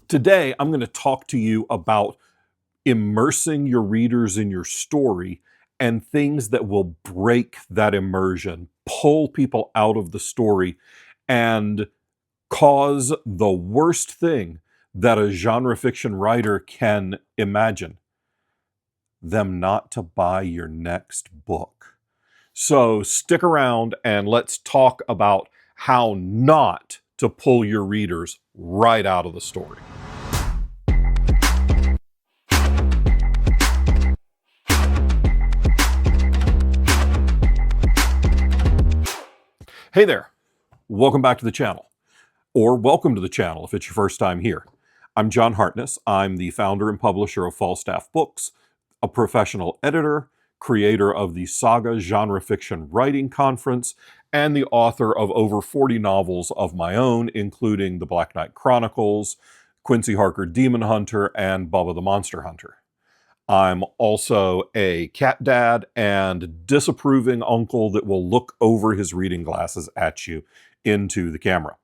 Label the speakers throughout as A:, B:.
A: Today, I'm going to talk to you about immersing your readers in your story and things that will break that immersion, pull people out of the story, and cause the worst thing that a genre fiction writer can imagine: them not to buy your next book. So stick around and let's talk about how not to pull your readers right out of the story. Hey there, welcome back to the channel, or welcome to the channel if it's your first time here. I'm John Hartness. I'm the founder and publisher of Falstaff Books, a professional editor, creator of the Saga Genre Fiction Writing Conference, and the author of over 40 novels of my own, including The Black Knight Chronicles, Quincy Harker Demon Hunter, and Bubba the Monster Hunter. I'm also a cat dad and disapproving uncle that will look over his reading glasses at you into the camera.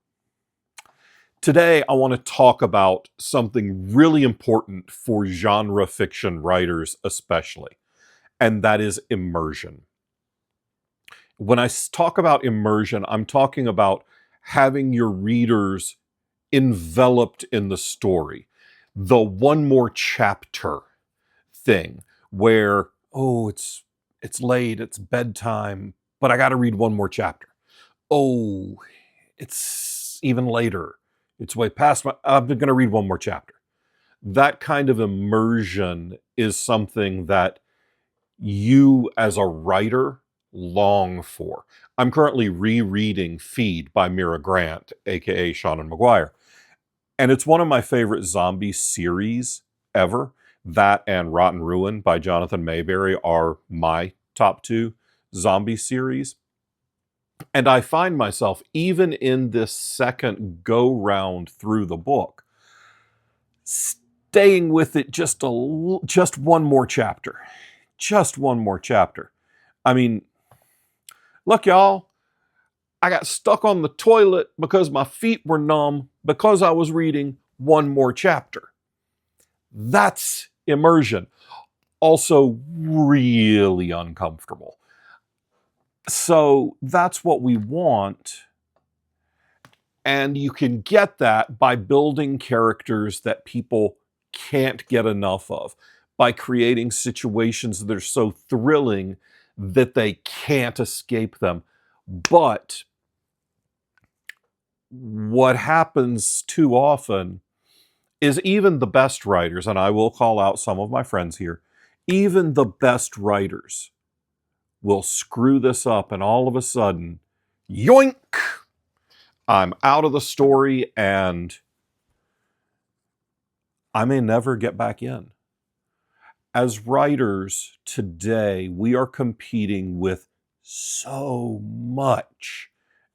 A: Today, I want to talk about something really important for genre fiction writers especially, and that is immersion. When I talk about immersion, I'm talking about having your readers enveloped in the story. The one more chapter thing where, oh, it's late, it's bedtime, but I got to read one more chapter. Oh, it's even later. It's way past I'm going to read one more chapter. That kind of immersion is something that you as a writer long for. I'm currently rereading Feed by Mira Grant, aka Seanan McGuire. And it's one of my favorite zombie series ever. That and Rotten Ruin by Jonathan Mayberry are my top two zombie series. And I find myself, even in this second go-round through the book, staying with it just one more chapter. Just one more chapter. I mean, look, y'all, I got stuck on the toilet because my feet were numb because I was reading one more chapter. That's immersion. Also really uncomfortable. So that's what we want. And you can get that by building characters that people can't get enough of, by creating situations that are so thrilling that they can't escape them. But what happens too often is even the best writers, and I will call out some of my friends here, even the best writers will screw this up, and all of a sudden, yoink, I'm out of the story and I may never get back in. As writers today, we are competing with so much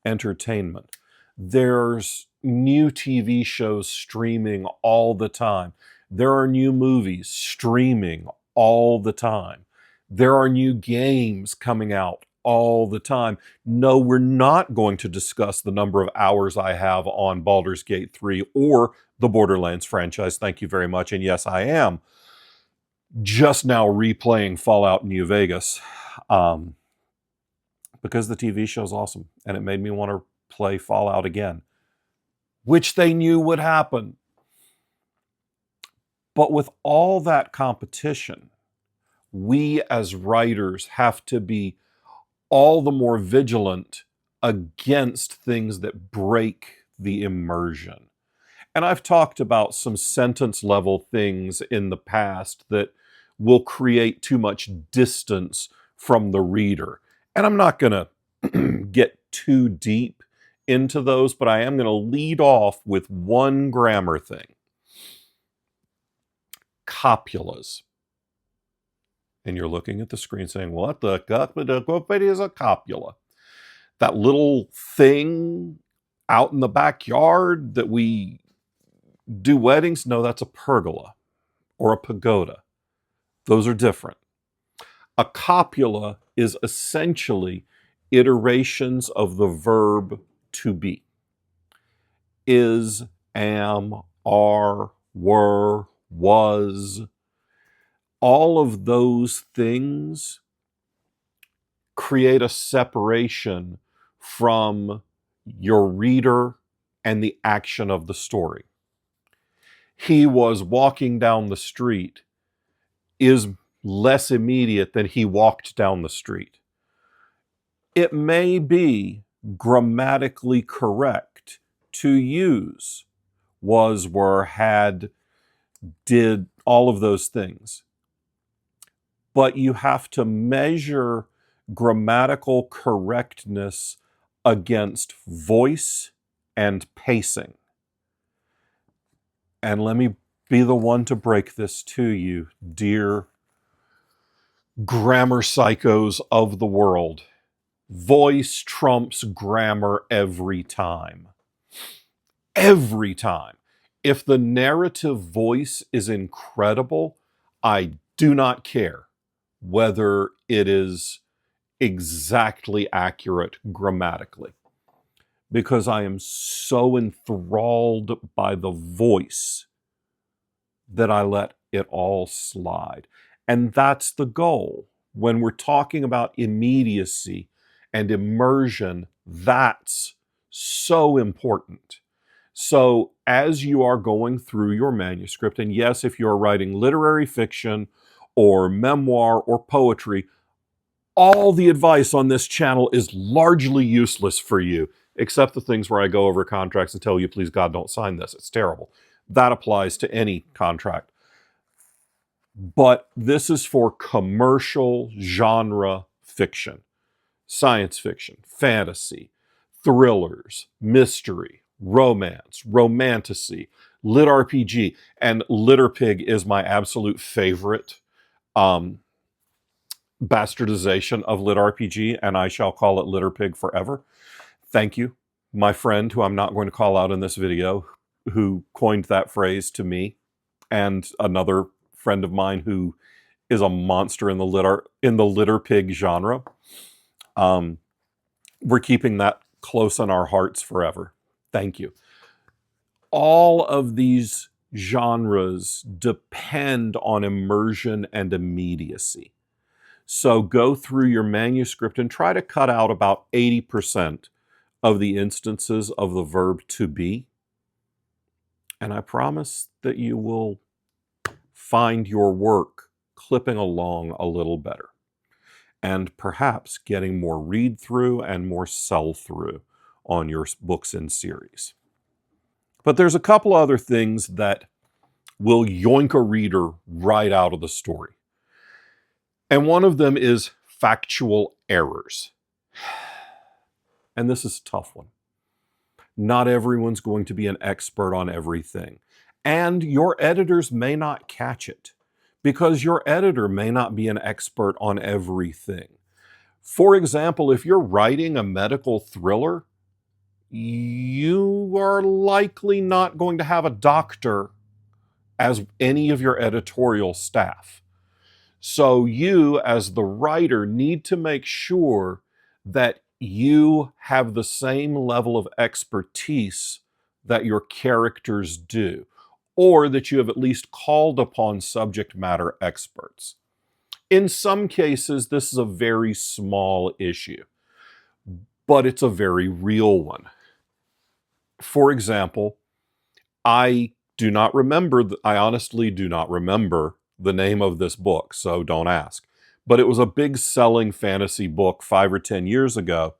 A: entertainment. There's new TV shows streaming all the time. There are new movies streaming all the time. There are new games coming out all the time. No, we're not going to discuss the number of hours I have on Baldur's Gate 3 or the Borderlands franchise. Thank you very much. And yes, I am just now replaying Fallout New Vegas because the TV show's awesome and it made me want to play Fallout again, which they knew would happen. But with all that competition, we as writers have to be all the more vigilant against things that break the immersion. And I've talked about some sentence level things in the past that will create too much distance from the reader. And I'm not going to get too deep into those, but I am going to lead off with one grammar thing. Copulas. And you're looking at the screen saying, what the is a copula? That little thing out in the backyard that we do weddings? No, that's a pergola or a pagoda. Those are different. A copula is essentially iterations of the verb to be. Is, am, are, were, was, all of those things create a separation from your reader and the action of the story. He was walking down the street is less immediate than he walked down the street. It may be grammatically correct to use was, were, had, did, all of those things. But you have to measure grammatical correctness against voice and pacing. And let me be the one to break this to you, dear grammar psychos of the world. Voice trumps grammar every time. Every time. If the narrative voice is incredible, I do not care whether it is exactly accurate grammatically, because I am so enthralled by the voice that I let it all slide. And that's the goal. When we're talking about immediacy and immersion, that's so important. So as you are going through your manuscript, and yes, if you're writing literary fiction or memoir or poetry, all the advice on this channel is largely useless for you, except the things where I go over contracts and tell you, please God, don't sign this. It's terrible. That applies to any contract. But this is for commercial genre fiction, science fiction, fantasy, thrillers, mystery, romance, romantasy, lit RPG, and Litterpig is my absolute favorite bastardization of lit RPG, and I shall call it Litterpig forever. Thank you, my friend, who I'm not going to call out in this video, who coined that phrase to me, and another friend of mine who is a monster in the Litterpig genre. We're keeping that close in our hearts forever. Thank you. All of these genres depend on immersion and immediacy. So go through your manuscript and try to cut out about 80% of the instances of the verb to be. And I promise that you will find your work clipping along a little better, and perhaps getting more read through and more sell through on your books in series. But there's a couple other things that will yoink a reader right out of the story. And one of them is factual errors. And this is a tough one. Not everyone's going to be an expert on everything. And your editors may not catch it, because your editor may not be an expert on everything. For example, if you're writing a medical thriller, you are likely not going to have a doctor as any of your editorial staff. So you, as the writer, need to make sure that you have the same level of expertise that your characters do, or that you have at least called upon subject matter experts. In some cases, this is a very small issue, but it's a very real one. For example, I honestly do not remember the name of this book, so don't ask. But it was a big selling fantasy book 5 or 10 years ago,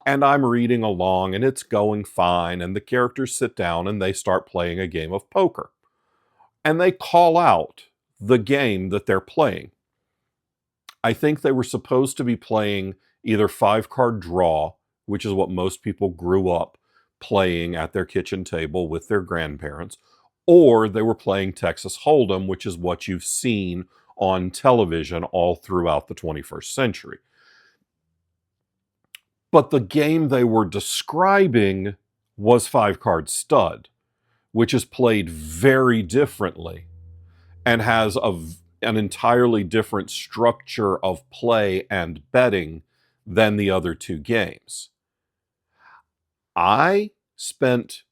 A: and I'm reading along and it's going fine, and the characters sit down and they start playing a game of poker. And they call out the game that they're playing. I think they were supposed to be playing either 5-card draw, which is what most people grew up playing at their kitchen table with their grandparents, or they were playing Texas Hold'em, which is what you've seen on television all throughout the 21st century. But the game they were describing was 5-card stud, which is played very differently and has an entirely different structure of play and betting than the other two games. I spent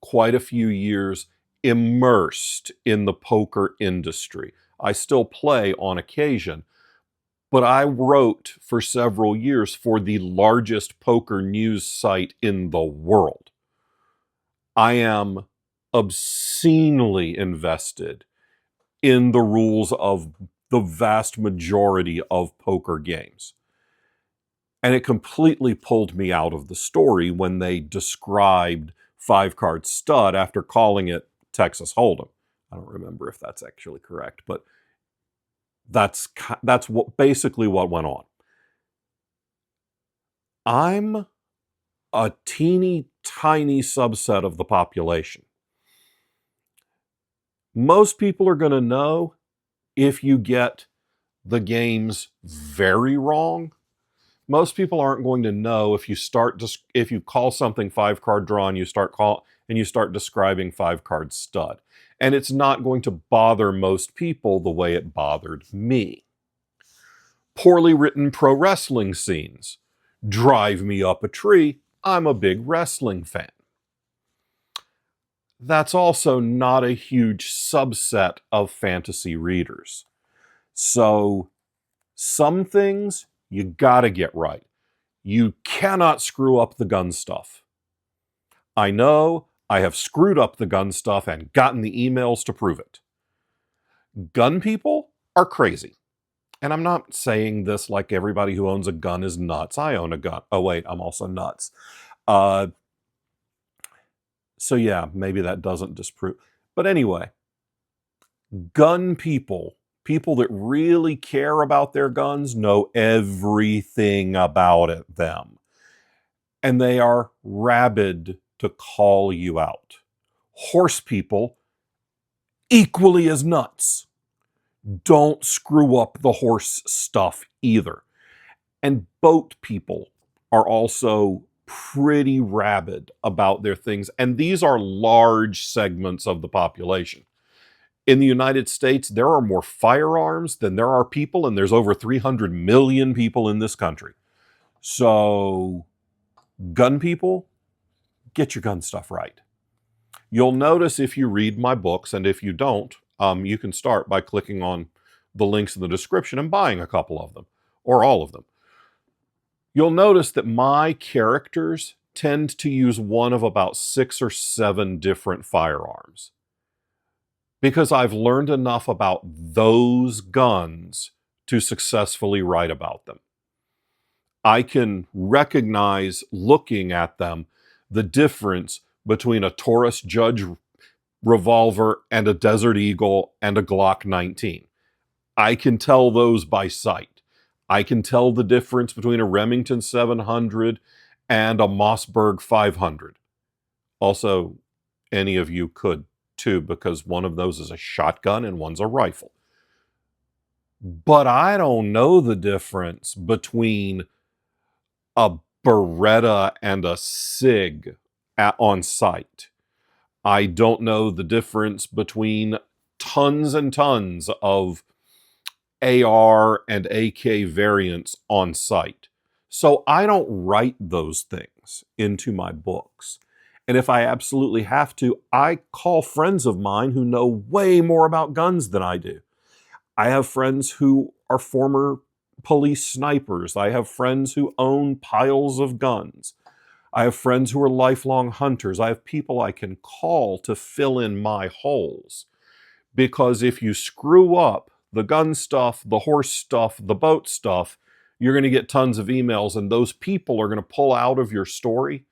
A: quite a few years immersed in the poker industry. I still play on occasion, but I wrote for several years for the largest poker news site in the world. I am obscenely invested in the rules of the vast majority of poker games. And it completely pulled me out of the story when they described 5-card stud after calling it Texas Hold'em. I don't remember if that's actually correct, but that's basically what went on. I'm a teeny tiny subset of the population. Most people are going to know if you get the games very wrong. Most people aren't going to know if you call something 5-card draw and you start describing 5-card stud. And it's not going to bother most people the way it bothered me. Poorly written pro wrestling scenes drive me up a tree. I'm a big wrestling fan. That's also not a huge subset of fantasy readers. So some things you gotta get right. You cannot screw up the gun stuff. I know I have screwed up the gun stuff and gotten the emails to prove it. Gun people are crazy. And I'm not saying this like everybody who owns a gun is nuts. I own a gun. Oh wait, I'm also nuts. So yeah, maybe that doesn't disprove. But anyway, gun people that really care about their guns, know everything about them. And they are rabid to call you out. Horse people, equally as nuts. Don't screw up the horse stuff either. And boat people are also pretty rabid about their things. And these are large segments of the population. In the United States, there are more firearms than there are people, and there's over 300 million people in this country. So, gun people, get your gun stuff right. You'll notice if you read my books, and if you don't, you can start by clicking on the links in the description and buying a couple of them, or all of them. You'll notice that my characters tend to use one of about 6 or 7 different firearms, because I've learned enough about those guns to successfully write about them. I can recognize, looking at them, the difference between a Taurus Judge revolver and a Desert Eagle and a Glock 19. I can tell those by sight. I can tell the difference between a Remington 700 and a Mossberg 500. Also, any of you could too, because one of those is a shotgun and one's a rifle. But I don't know the difference between a Beretta and a SIG on sight. I don't know the difference between tons and tons of AR and AK variants on sight. So I don't write those things into my books. And if I absolutely have to, I call friends of mine who know way more about guns than I do. I have friends who are former police snipers. I have friends who own piles of guns. I have friends who are lifelong hunters. I have people I can call to fill in my holes. Because if you screw up the gun stuff, the horse stuff, the boat stuff, you're going to get tons of emails, and those people are going to pull out of your story,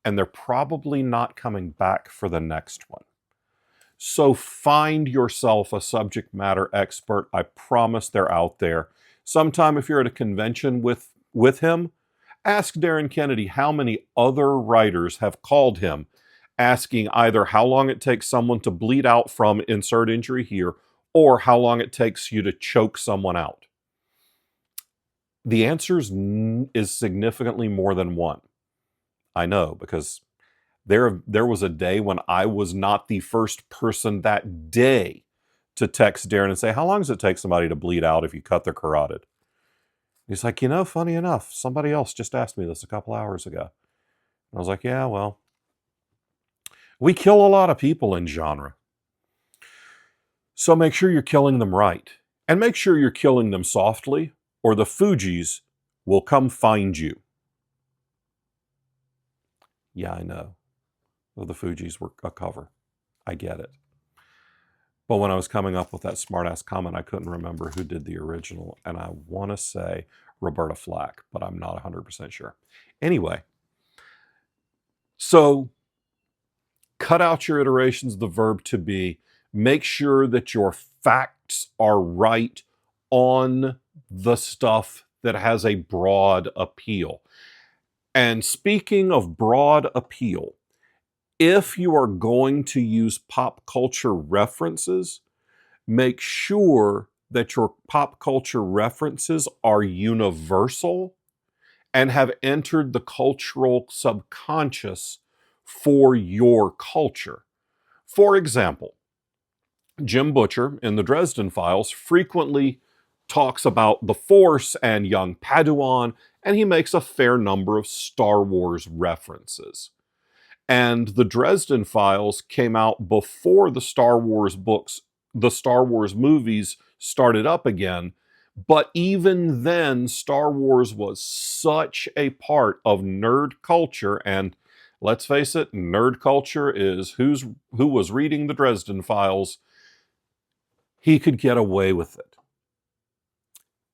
A: and they're probably not coming back for the next one. So find yourself a subject matter expert. I promise they're out there. Sometime if you're at a convention with him, ask Darren Kennedy how many other writers have called him asking either how long it takes someone to bleed out from insert injury here, or how long it takes you to choke someone out. The answer is significantly more than one. I know, because there was a day when I was not the first person that day to text Darren and say, how long does it take somebody to bleed out if you cut their carotid? He's like, funny enough, somebody else just asked me this a couple hours ago. And I was like, yeah, well, we kill a lot of people in genre. So make sure you're killing them right. And make sure you're killing them softly, or the Fugees will come find you. Yeah, I know. Well, the Fugees were a cover. I get it. But when I was coming up with that smart-ass comment, I couldn't remember who did the original. And I want to say Roberta Flack, but I'm not 100% sure. Anyway, so cut out your iterations of the verb to be. Make sure that your facts are right on the stuff that has a broad appeal. And speaking of broad appeal, if you are going to use pop culture references, make sure that your pop culture references are universal and have entered the cultural subconscious for your culture. For example, Jim Butcher in the Dresden Files frequently talks about the Force and young Padawan, and he makes a fair number of Star Wars references. And the Dresden Files came out before the Star Wars books, the Star Wars movies started up again. But even then, Star Wars was such a part of nerd culture. And let's face it, nerd culture is who was reading the Dresden Files. He could get away with it.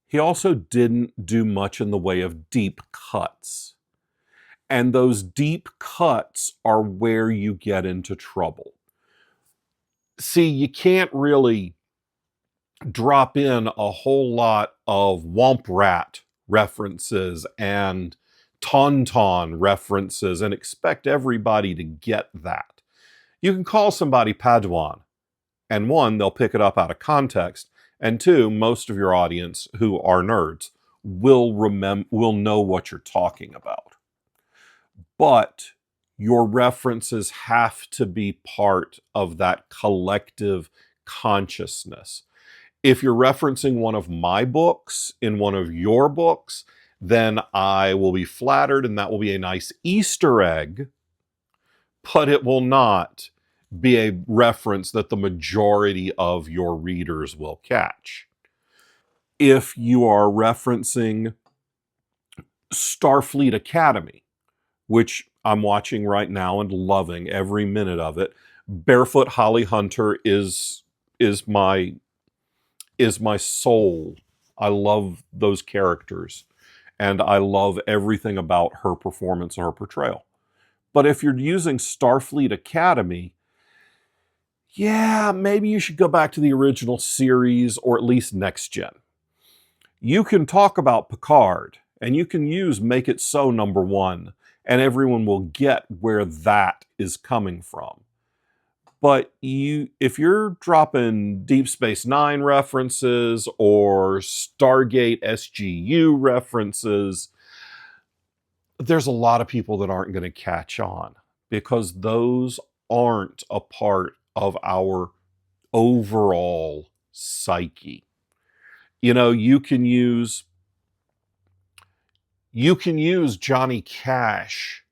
A: He also didn't do much in the way of deep cuts. And those deep cuts are where you get into trouble. See, you can't really drop in a whole lot of Womp Rat references and Tauntaun references and expect everybody to get that. You can call somebody Padawan, and one, they'll pick it up out of context, and two, most of your audience who are nerds will know what you're talking about. But your references have to be part of that collective consciousness. If you're referencing one of my books in one of your books, then I will be flattered and that will be a nice Easter egg, but it will not be a reference that the majority of your readers will catch. If you are referencing Starfleet Academy, which I'm watching right now and loving every minute of it, Barefoot Holly Hunter is my soul. I love those characters, and I love everything about her performance and her portrayal. But if you're using Starfleet Academy, yeah, maybe you should go back to the original series or at least Next Gen. You can talk about Picard, and you can use Make It So #1, and everyone will get where that is coming from. But if you're dropping Deep Space Nine references or Stargate SGU references, there's a lot of people that aren't going to catch on because those aren't a part of our overall psyche. You know, you can use Johnny Cash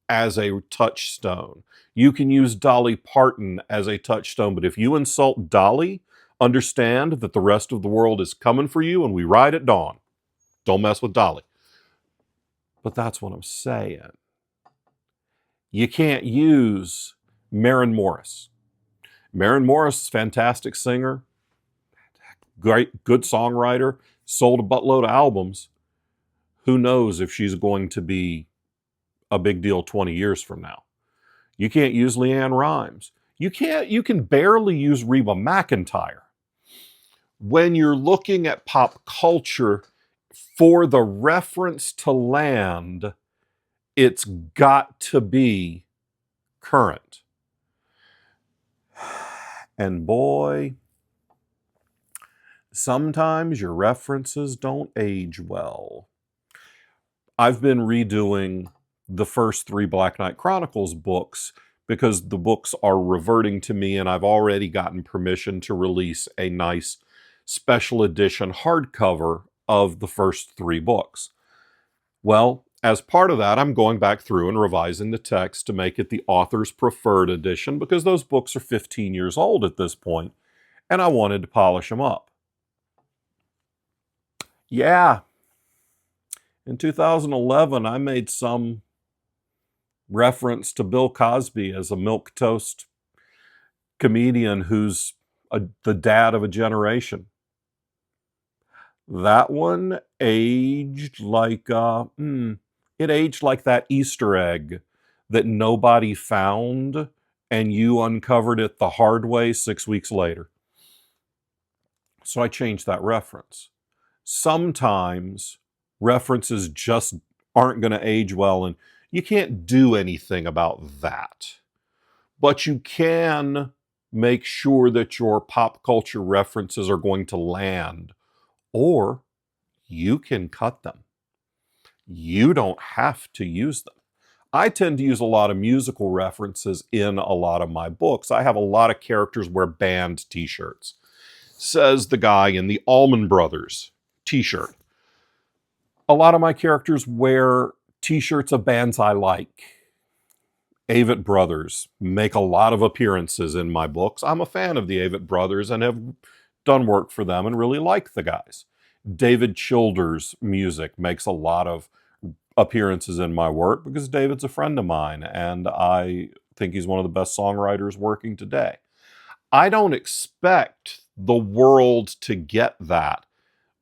A: as a touchstone. You can use Dolly Parton as a touchstone, but if you insult Dolly, understand that the rest of the world is coming for you and we ride at dawn. Don't mess with Dolly. But that's what I'm saying. You can't use Maren Morris. Maren Morris, fantastic singer, great, good songwriter, sold a buttload of albums. Who knows if she's going to be a big deal 20 years from now. You can't use Leanne Rimes. You can barely use Reba McEntire. When you're looking at pop culture, for the reference to land, it's got to be current. And boy, sometimes your references don't age well. I've been redoing the first 3 Black Knight Chronicles books because the books are reverting to me and I've already gotten permission to release a nice special edition hardcover of the first 3 books. Well, as part of that, I'm going back through and revising the text to make it the author's preferred edition because those books are 15 years old at this point, and I wanted to polish them up. Yeah, in 2011, I made some reference to Bill Cosby as a milquetoast comedian who's the dad of a generation. That one aged like, it aged like that Easter egg that nobody found and you uncovered it the hard way 6 weeks later. So I changed that reference. Sometimes references just aren't going to age well, and you can't do anything about that. But you can make sure that your pop culture references are going to land, or you can cut them. You don't have to use them. I tend to use a lot of musical references in a lot of my books. I have a lot of characters wear band t-shirts. Says the guy in the Allman Brothers t-shirt. A lot of my characters wear t-shirts of bands I like. Avett Brothers make a lot of appearances in my books. I'm a fan of the Avett Brothers and have done work for them and really like the guys. David Childers' music makes a lot of appearances in my work because David's a friend of mine and I think he's one of the best songwriters working today. I don't expect the world to get that,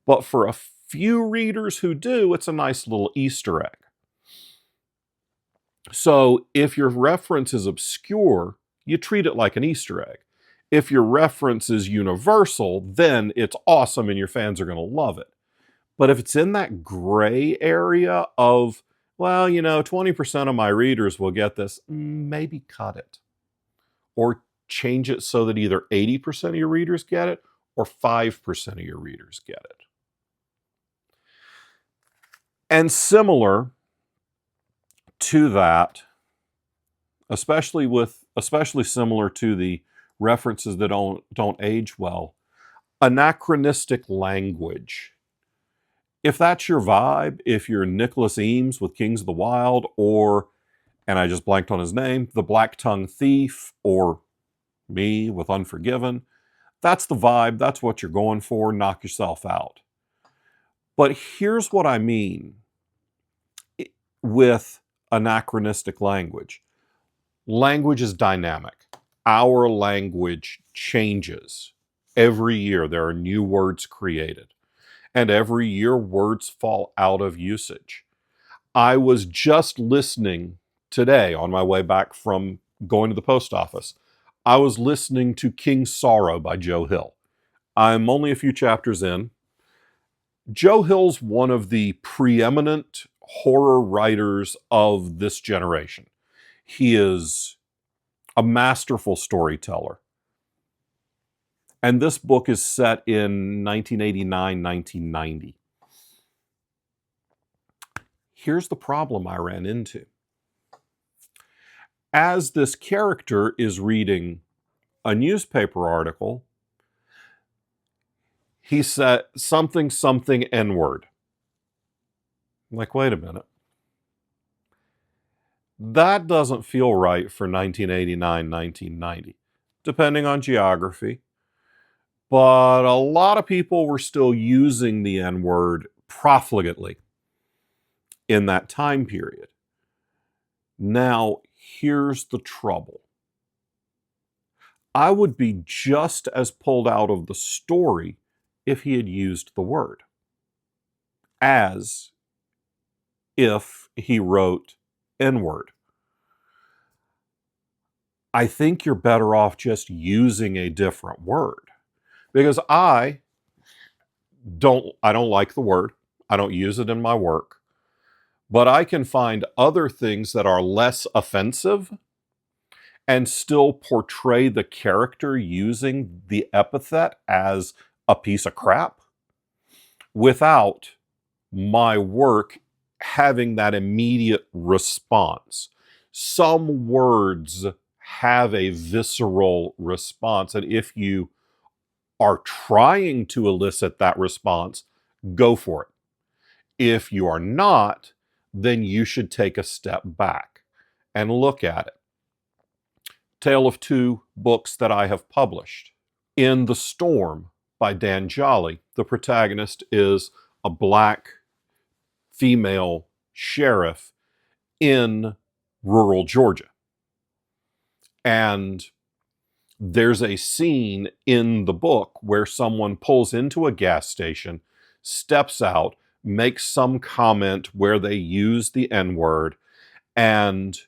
A: but for a few readers who do, it's a nice little Easter egg. So if your reference is obscure, you treat it like an Easter egg. If your reference is universal, then it's awesome and your fans are going to love it. But if it's in that gray area of, well, 20% of my readers will get this, maybe cut it. Or change it so that either 80% of your readers get it or 5% of your readers get it. And similar to that, especially similar to the references that don't age well, anachronistic language. If that's your vibe, if you're Nicholas Eames with Kings of the Wild, or, and I just blanked on his name, The Black Tongue Thief, or me with Unforgiven, that's the vibe, that's what you're going for, knock yourself out. But here's what I mean with anachronistic language. Language is dynamic. Our language changes. Every year there are new words created. And every year words fall out of usage. I was just listening today on my way back from going to the post office. I was listening to King Sorrow by Joe Hill. I'm only a few chapters in. Joe Hill's one of the preeminent horror writers of this generation. He is a masterful storyteller. And this book is set in 1989, 1990. Here's the problem I ran into. As this character is reading a newspaper article, he said something N-word. I'm like, wait a minute. That doesn't feel right for 1989, 1990, depending on geography. But a lot of people were still using the N-word profligately in that time period. Now, here's the trouble. I would be just as pulled out of the story if he had used the word as if he wrote N-word. I think you're better off just using a different word. Because I don't like the word. I don't use it in my work. But I can find other things that are less offensive and still portray the character using the epithet as a piece of crap without my work having that immediate response. Some words have a visceral response, and if you are trying to elicit that response, go for it. If you are not, then you should take a step back and look at it. Tale of two books that I have published. In The Storm by Dan Jolly, the protagonist is a black female sheriff in rural Georgia. And there's a scene in the book where someone pulls into a gas station, steps out, makes some comment where they use the N-word, and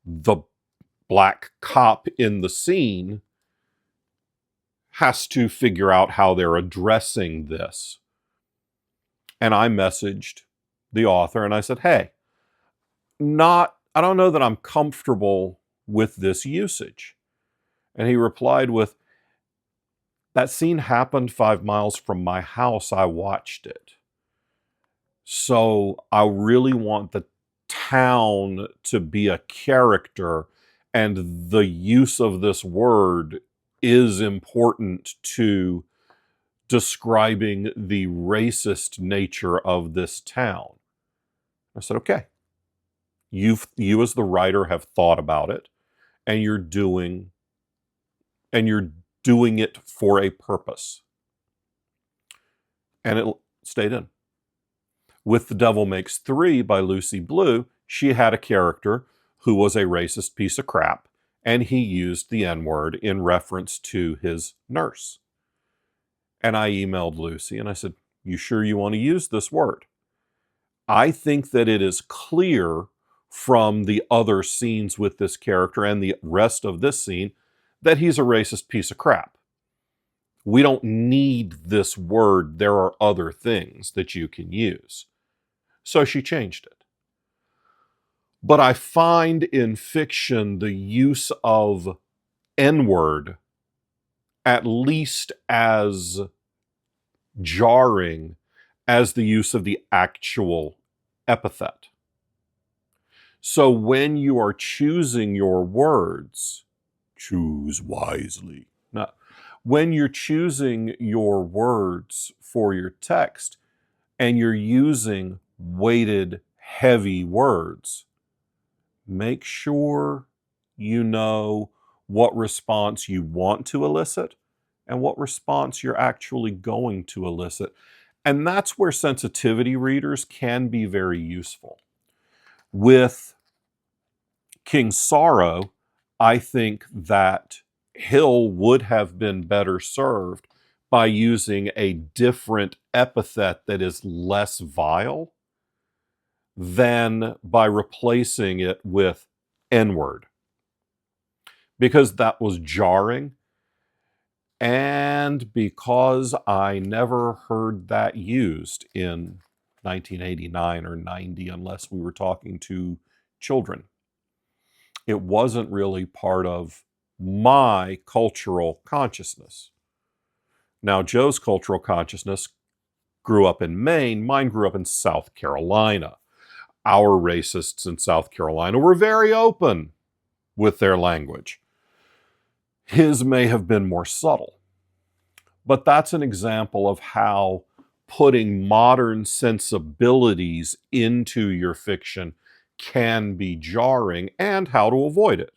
A: the black cop in the scene has to figure out how they're addressing this. And I messaged the author and I said, hey, I don't know that I'm comfortable with this usage. And he replied with, that scene happened 5 miles from my house. I watched it. So I really want the town to be a character, and the use of this word is important to describing the racist nature of this town. I said, okay, you as the writer have thought about it, and you're doing it for a purpose. And it stayed in. With The Devil Makes Three by Lucy Blue, she had a character who was a racist piece of crap, and he used the N-word in reference to his nurse. And I emailed Lucy and I said, you sure you want to use this word? I think that it is clear from the other scenes with this character and the rest of this scene that he's a racist piece of crap. We don't need this word. There are other things that you can use. So she changed it. But I find in fiction the use of N-word at least as jarring as the use of the actual epithet. So when you are choosing your words, choose wisely. Now, when you're choosing your words for your text and you're using weighted, heavy words, make sure you know what response you want to elicit and what response you're actually going to elicit. And that's where sensitivity readers can be very useful. With King Sorrow, I think that Hill would have been better served by using a different epithet that is less vile than by replacing it with N-word, because that was jarring, and because I never heard that used in 1989 or 90 unless we were talking to children. It wasn't really part of my cultural consciousness. Now, Joe's cultural consciousness grew up in Maine. Mine grew up in South Carolina. Our racists in South Carolina were very open with their language. His may have been more subtle. But that's an example of how putting modern sensibilities into your fiction can be jarring, and how to avoid it.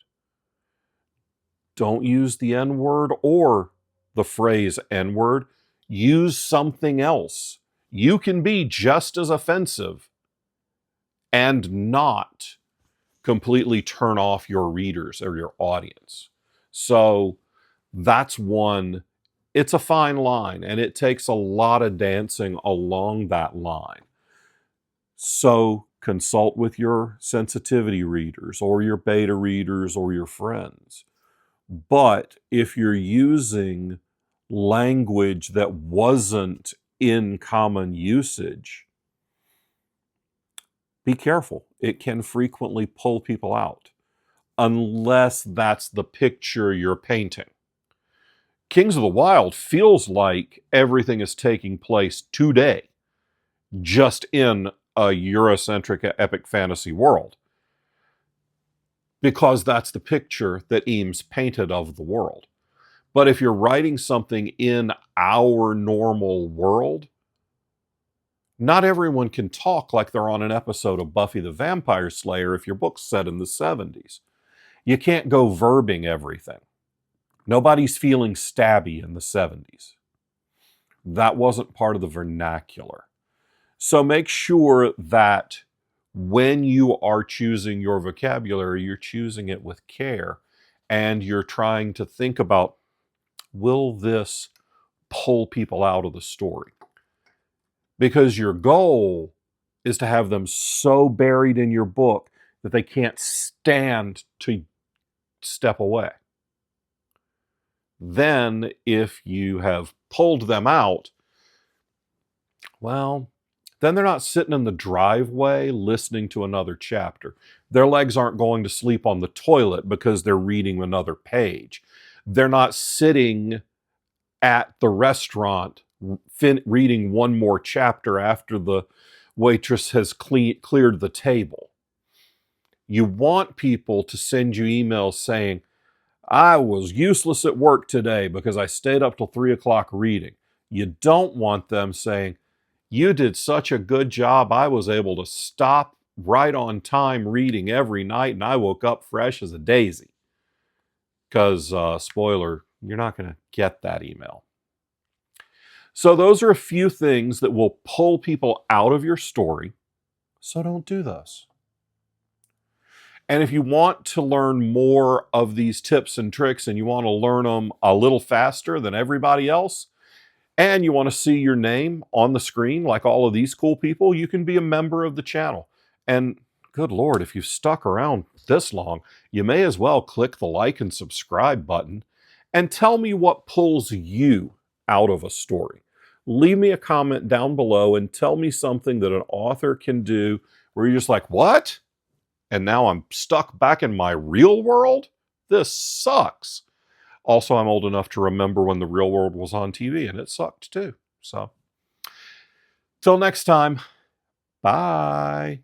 A: Don't use the N-word or the phrase N-word. Use something else. You can be just as offensive and not completely turn off your readers or your audience. So that's one. It's a fine line, and it takes a lot of dancing along that line. So consult with your sensitivity readers or your beta readers or your friends. But if you're using language that wasn't in common usage, be careful. It can frequently pull people out, unless that's the picture you're painting. Kings of the Wild feels like everything is taking place today, just in a Eurocentric epic fantasy world, because that's the picture that Eames painted of the world. But if you're writing something in our normal world, not everyone can talk like they're on an episode of Buffy the Vampire Slayer if your book's set in the 70s. You can't go verbing everything. Nobody's feeling stabby in the 70s. That wasn't part of the vernacular. So make sure that when you are choosing your vocabulary, you're choosing it with care, and you're trying to think about, will this pull people out of the story? Because your goal is to have them so buried in your book that they can't stand to step away. Then, if you have pulled them out, well, then they're not sitting in the driveway listening to another chapter. Their legs aren't going to sleep on the toilet because they're reading another page. They're not sitting at the restaurant reading one more chapter after the waitress has cleared the table. You want people to send you emails saying, I was useless at work today because I stayed up till 3 o'clock reading. You don't want them saying, you did such a good job, I was able to stop right on time reading every night and I woke up fresh as a daisy. Because, spoiler, you're not going to get that email. So those are a few things that will pull people out of your story. So don't do those. And if you want to learn more of these tips and tricks and you want to learn them a little faster than everybody else, and you want to see your name on the screen like all of these cool people, you can be a member of the channel. And good Lord, if you've stuck around this long, you may as well click the like and subscribe button and tell me what pulls you out of a story. Leave me a comment down below and tell me something that an author can do where you're just like, what? And now I'm stuck back in my real world? This sucks. Also, I'm old enough to remember when the real world was on TV, and it sucked too. So, till next time, bye.